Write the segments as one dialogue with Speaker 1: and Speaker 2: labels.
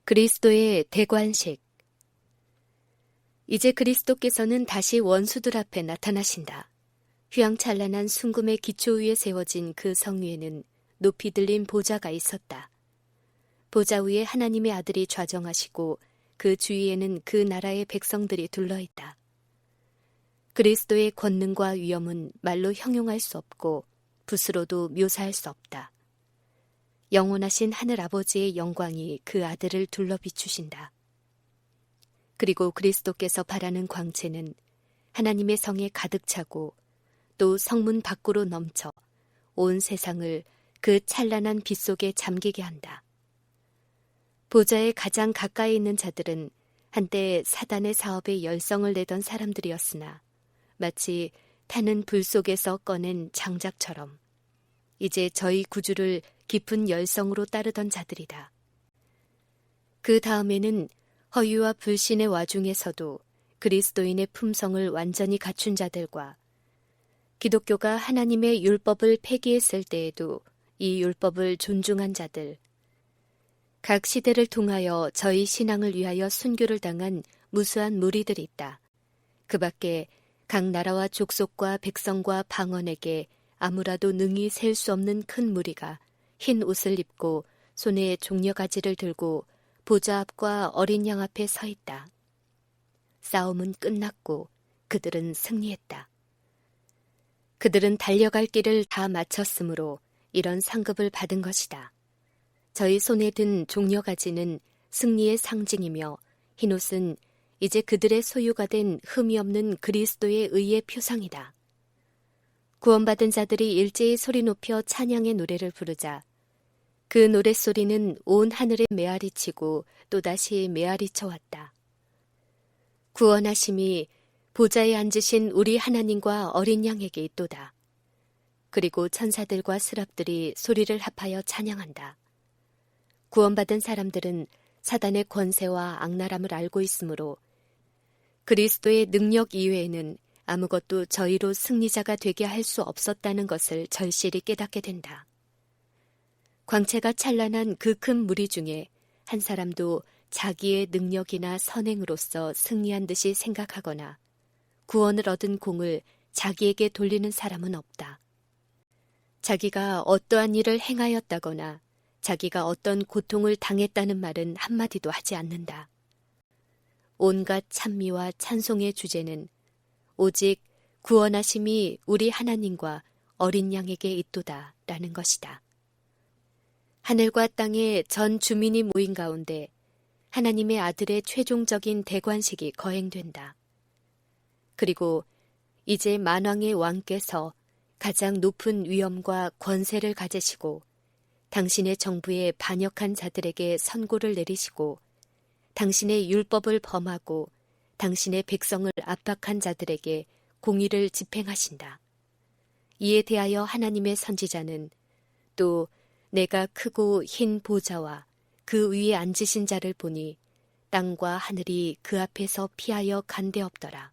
Speaker 1: 그리스도의 대관식. 이제 그리스도께서는 다시 원수들 앞에 나타나신다. 휘황찬란한 순금의 기초 위에 세워진 그 성 위에는 높이 들린 보좌가 있었다. 보좌 위에 하나님의 아들이 좌정하시고 그 주위에는 그 나라의 백성들이 둘러있다. 그리스도의 권능과 위엄은 말로 형용할 수 없고 붓으로도 묘사할 수 없다. 영원하신 하늘 아버지의 영광이 그 아들을 둘러 비추신다. 그리고 그리스도께서 바라는 광채는 하나님의 성에 가득 차고 또 성문 밖으로 넘쳐 온 세상을 그 찬란한 빛 속에 잠기게 한다. 보좌에 가장 가까이 있는 자들은 한때 사단의 사업에 열성을 내던 사람들이었으나 마치 타는 불 속에서 꺼낸 장작처럼 이제 저희 구주를 깊은 열성으로 따르던 자들이다. 그 다음에는 허위와 불신의 와중에서도 그리스도인의 품성을 완전히 갖춘 자들과 기독교가 하나님의 율법을 폐기했을 때에도 이 율법을 존중한 자들, 각 시대를 통하여 저희 신앙을 위하여 순교를 당한 무수한 무리들이 있다. 그 밖에 각 나라와 족속과 백성과 방언에게 아무라도 능히 셀 수 없는 큰 무리가 흰 옷을 입고 손에 종려가지를 들고 보좌 앞과 어린 양 앞에 서 있다. 싸움은 끝났고 그들은 승리했다. 그들은 달려갈 길을 다 마쳤으므로 이런 상급을 받은 것이다. 저희 손에 든 종려가지는 승리의 상징이며 흰옷은 이제 그들의 소유가 된 흠이 없는 그리스도의 의의 표상이다. 구원받은 자들이 일제히 소리 높여 찬양의 노래를 부르자 그 노랫소리는 온 하늘에 메아리치고 또다시 메아리쳐 왔다. 구원하심이 보좌에 앉으신 우리 하나님과 어린 양에게 있도다. 그리고 천사들과 스랍들이 소리를 합하여 찬양한다. 구원받은 사람들은 사단의 권세와 악랄함을 알고 있으므로 그리스도의 능력 이외에는 아무것도 저희로 승리자가 되게 할 수 없었다는 것을 절실히 깨닫게 된다. 광채가 찬란한 그 큰 무리 중에 한 사람도 자기의 능력이나 선행으로서 승리한 듯이 생각하거나 구원을 얻은 공을 자기에게 돌리는 사람은 없다. 자기가 어떠한 일을 행하였다거나 자기가 어떤 고통을 당했다는 말은 한마디도 하지 않는다. 온갖 찬미와 찬송의 주제는 오직 구원하심이 우리 하나님과 어린 양에게 있도다 라는 것이다. 하늘과 땅의 전 주민이 모인 가운데 하나님의 아들의 최종적인 대관식이 거행된다. 그리고 이제 만왕의 왕께서 가장 높은 위엄과 권세를 가지시고 당신의 정부에 반역한 자들에게 선고를 내리시고 당신의 율법을 범하고 당신의 백성을 압박한 자들에게 공의를 집행하신다. 이에 대하여 하나님의 선지자는 또 내가 크고 흰 보좌와 그 위에 앉으신 자를 보니 땅과 하늘이 그 앞에서 피하여 간데없더라.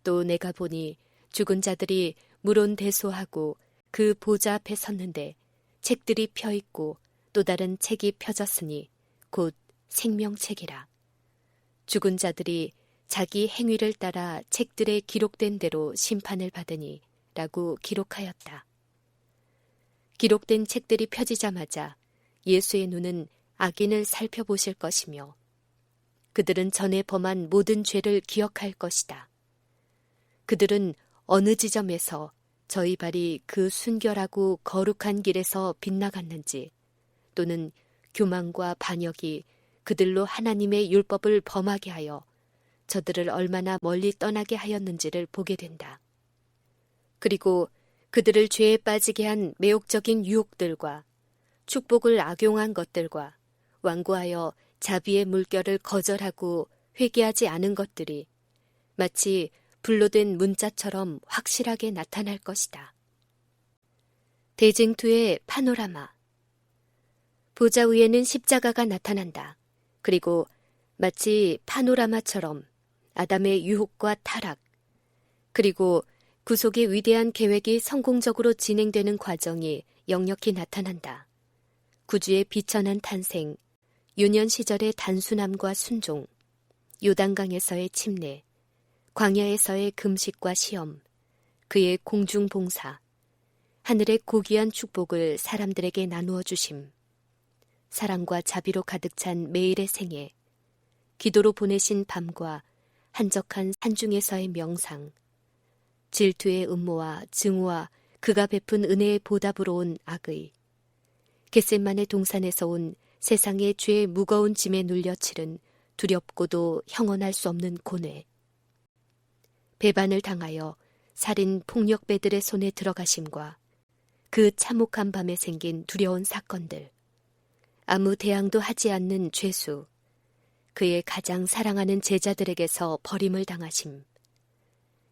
Speaker 1: 또 내가 보니 죽은 자들이 물온대소하고 그 보좌 앞에 섰는데 책들이 펴있고 또 다른 책이 펴졌으니 곧 생명책이라. 죽은 자들이 자기 행위를 따라 책들에 기록된 대로 심판을 받으니 라고 기록하였다. 기록된 책들이 펴지자마자 예수의 눈은 악인을 살펴보실 것이며 그들은 전에 범한 모든 죄를 기억할 것이다. 그들은 어느 지점에서 저희 발이 그 순결하고 거룩한 길에서 빗나갔는지 또는 교만과 반역이 그들로 하나님의 율법을 범하게 하여 저들을 얼마나 멀리 떠나게 하였는지를 보게 된다. 그리고 그들을 죄에 빠지게 한 매혹적인 유혹들과 축복을 악용한 것들과 완고하여 자비의 물결을 거절하고 회개하지 않은 것들이 마치 불로 된 문자처럼 확실하게 나타날 것이다. 대쟁투의 파노라마. 보좌 위에는 십자가가 나타난다. 그리고 마치 파노라마처럼 아담의 유혹과 타락, 그리고 구속의 위대한 계획이 성공적으로 진행되는 과정이 역력히 나타난다. 구주의 비천한 탄생, 유년 시절의 단순함과 순종, 요단강에서의 침례, 광야에서의 금식과 시험, 그의 공중 봉사, 하늘의 고귀한 축복을 사람들에게 나누어 주심, 사랑과 자비로 가득 찬 매일의 생애, 기도로 보내신 밤과 한적한 산중에서의 명상, 질투의 음모와 증오와 그가 베푼 은혜의 보답으로 온 악의, 겟셋만의 동산에서 온 세상의 죄의 무거운 짐에 눌려 치른 두렵고도 형언할 수 없는 고뇌, 배반을 당하여 살인 폭력배들의 손에 들어가심과 그 참혹한 밤에 생긴 두려운 사건들, 아무 대항도 하지 않는 죄수, 그의 가장 사랑하는 제자들에게서 버림을 당하심,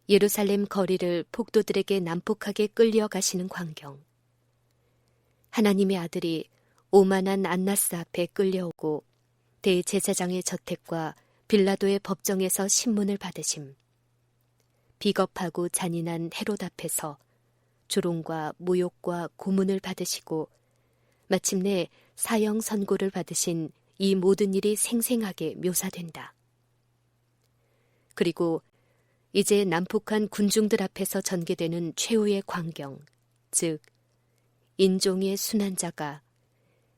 Speaker 1: 예루살렘 거리를 폭도들에게 난폭하게 끌려가시는 광경, 하나님의 아들이 오만한 안나스 앞에 끌려오고 대제사장의 저택과 빌라도의 법정에서 신문을 받으심, 비겁하고 잔인한 헤롯 앞에서 조롱과 모욕과 고문을 받으시고 마침내 사형 선고를 받으신 이 모든 일이 생생하게 묘사된다. 그리고 이제 난폭한 군중들 앞에서 전개되는 최후의 광경, 즉 인종의 순환자가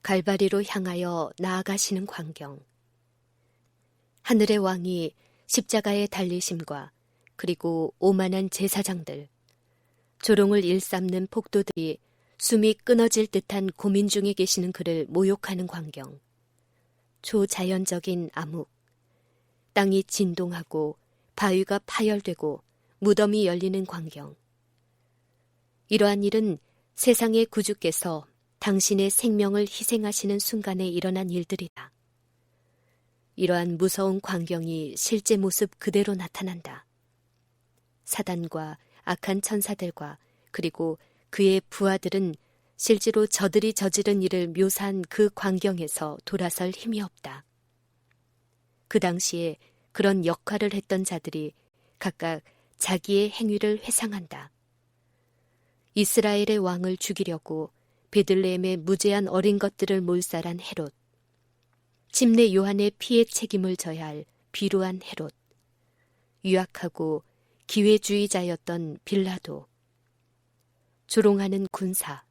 Speaker 1: 갈바리로 향하여 나아가시는 광경, 하늘의 왕이 십자가에 달리심과 그리고 오만한 제사장들, 조롱을 일삼는 폭도들이 숨이 끊어질 듯한 고민 중에 계시는 그를 모욕하는 광경, 초자연적인 암흑, 땅이 진동하고 바위가 파열되고 무덤이 열리는 광경. 이러한 일은 세상의 구주께서 당신의 생명을 희생하시는 순간에 일어난 일들이다. 이러한 무서운 광경이 실제 모습 그대로 나타난다. 사단과 악한 천사들과 그리고 그의 부하들은 실제로 저들이 저지른 일을 묘사한 그 광경에서 돌아설 힘이 없다. 그 당시에 그런 역할을 했던 자들이 각각 자기의 행위를 회상한다. 이스라엘의 왕을 죽이려고 베들레헴의 무죄한 어린 것들을 몰살한 헤롯, 침례 요한의 피의 책임을 져야 할 비루한 헤롯, 유약하고 기회주의자였던 빌라도, 조롱하는 군사,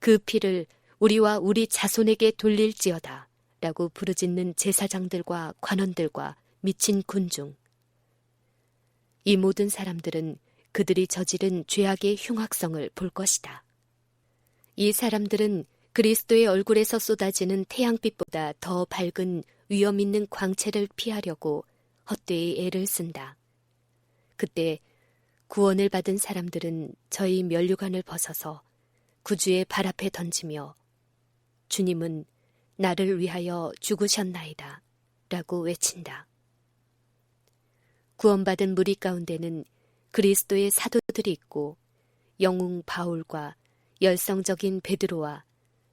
Speaker 1: 그 피를 우리와 우리 자손에게 돌릴지어다 라고 부르짖는 제사장들과 관원들과 미친 군중. 이 모든 사람들은 그들이 저지른 죄악의 흉악성을 볼 것이다. 이 사람들은 그리스도의 얼굴에서 쏟아지는 태양빛보다 더 밝은 위험 있는 광채를 피하려고 헛되이 애를 쓴다. 그때 구원을 받은 사람들은 저희 면류관을 벗어서 구주의 발 앞에 던지며 주님은 나를 위하여 죽으셨나이다 라고 외친다. 구원받은 무리 가운데는 그리스도의 사도들이 있고 영웅 바울과 열성적인 베드로와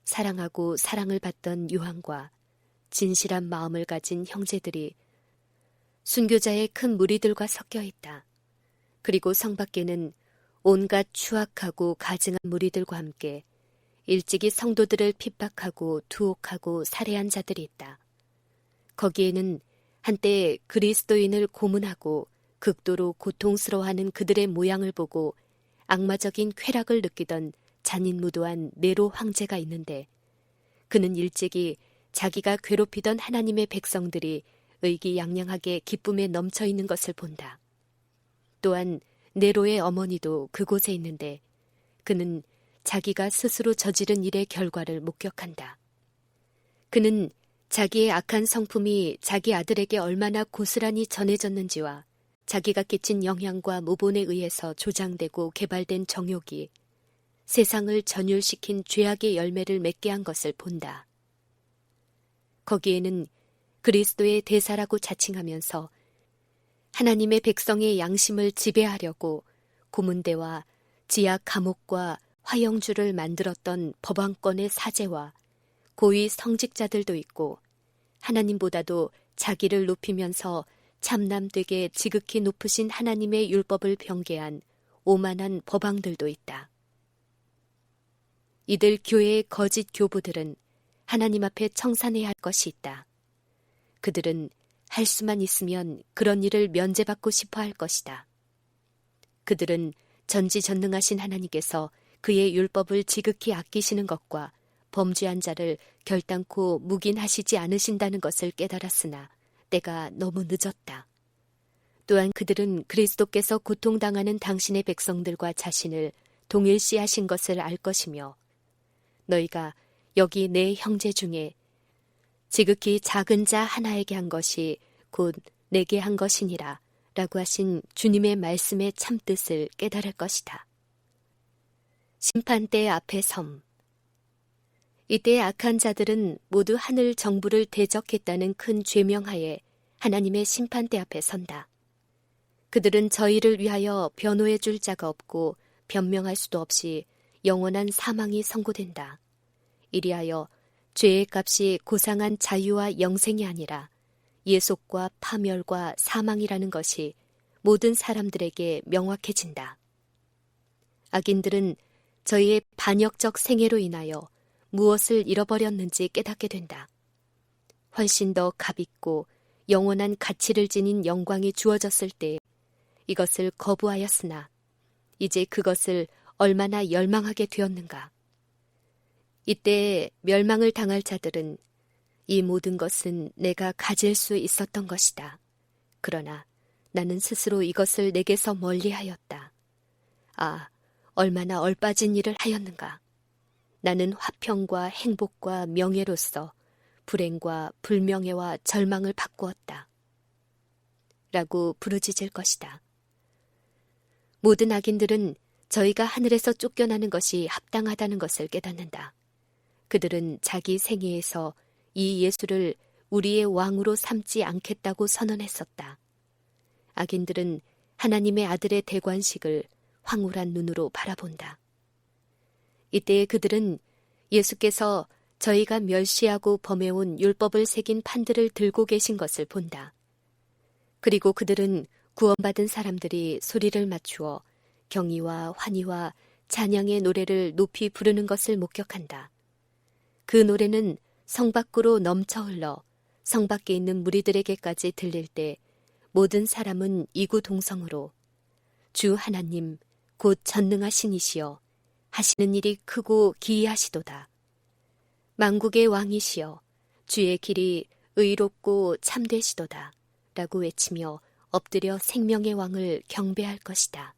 Speaker 1: 사랑하고 사랑을 받던 요한과 진실한 마음을 가진 형제들이 순교자의 큰 무리들과 섞여 있다. 그리고 성 밖에는 온갖 추악하고 가증한 무리들과 함께 일찍이 성도들을 핍박하고 투옥하고 살해한 자들이 있다. 거기에는 한때 그리스도인을 고문하고 극도로 고통스러워하는 그들의 모양을 보고 악마적인 쾌락을 느끼던 잔인무도한 네로 황제가 있는데 그는 일찍이 자기가 괴롭히던 하나님의 백성들이 의기양양하게 기쁨에 넘쳐 있는 것을 본다. 또한 네로의 어머니도 그곳에 있는데 그는 자기가 스스로 저지른 일의 결과를 목격한다. 그는 자기의 악한 성품이 자기 아들에게 얼마나 고스란히 전해졌는지와 자기가 끼친 영향과 모본에 의해서 조장되고 개발된 정욕이 세상을 전율시킨 죄악의 열매를 맺게 한 것을 본다. 거기에는 그리스도의 대사라고 자칭하면서 하나님의 백성의 양심을 지배하려고 고문대와 지하 감옥과 화형주를 만들었던 법왕권의 사제와 고위 성직자들도 있고 하나님보다도 자기를 높이면서 참남되게 지극히 높으신 하나님의 율법을 변개한 오만한 법왕들도 있다. 이들 교회의 거짓 교부들은 하나님 앞에 청산해야 할 것이 있다. 그들은 할 수만 있으면 그런 일을 면제받고 싶어 할 것이다. 그들은 전지전능하신 하나님께서 그의 율법을 지극히 아끼시는 것과 범죄한 자를 결단코 묵인하시지 않으신다는 것을 깨달았으나 때가 너무 늦었다. 또한 그들은 그리스도께서 고통당하는 당신의 백성들과 자신을 동일시하신 것을 알 것이며 너희가 여기 내 형제 중에 지극히 작은 자 하나에게 한 것이 곧 내게 한 것이니라 라고 하신 주님의 말씀의 참뜻을 깨달을 것이다. 심판대 앞에 섬. 이때 악한 자들은 모두 하늘 정부를 대적했다는 큰 죄명하에 하나님의 심판대 앞에 선다. 그들은 저희를 위하여 변호해 줄 자가 없고 변명할 수도 없이 영원한 사망이 선고된다. 이리하여 죄의 값이 고상한 자유와 영생이 아니라 예속과 파멸과 사망이라는 것이 모든 사람들에게 명확해진다. 악인들은 저희의 반역적 생애로 인하여 무엇을 잃어버렸는지 깨닫게 된다. 훨씬 더 값있고 영원한 가치를 지닌 영광이 주어졌을 때 이것을 거부하였으나 이제 그것을 얼마나 열망하게 되었는가. 이때 멸망을 당할 자들은 이 모든 것은 내가 가질 수 있었던 것이다. 그러나 나는 스스로 이것을 내게서 멀리하였다. 아, 얼마나 얼빠진 일을 하였는가. 나는 화평과 행복과 명예로서 불행과 불명예와 절망을 바꾸었다. 라고 부르짖을 것이다. 모든 악인들은 저희가 하늘에서 쫓겨나는 것이 합당하다는 것을 깨닫는다. 그들은 자기 생애에서 이 예수를 우리의 왕으로 삼지 않겠다고 선언했었다. 악인들은 하나님의 아들의 대관식을 황홀한 눈으로 바라본다. 이때에 그들은 예수께서 저희가 멸시하고 범해온 율법을 새긴 판들을 들고 계신 것을 본다. 그리고 그들은 구원받은 사람들이 소리를 맞추어 경의와 환희와 찬양의 노래를 높이 부르는 것을 목격한다. 그 노래는 성 밖으로 넘쳐 흘러 성 밖에 있는 무리들에게까지 들릴 때 모든 사람은 이구동성으로 주 하나님 곧 전능하신 이시여 하시는 일이 크고 기이하시도다. 만국의 왕이시여 주의 길이 의롭고 참되시도다 라고 외치며 엎드려 생명의 왕을 경배할 것이다.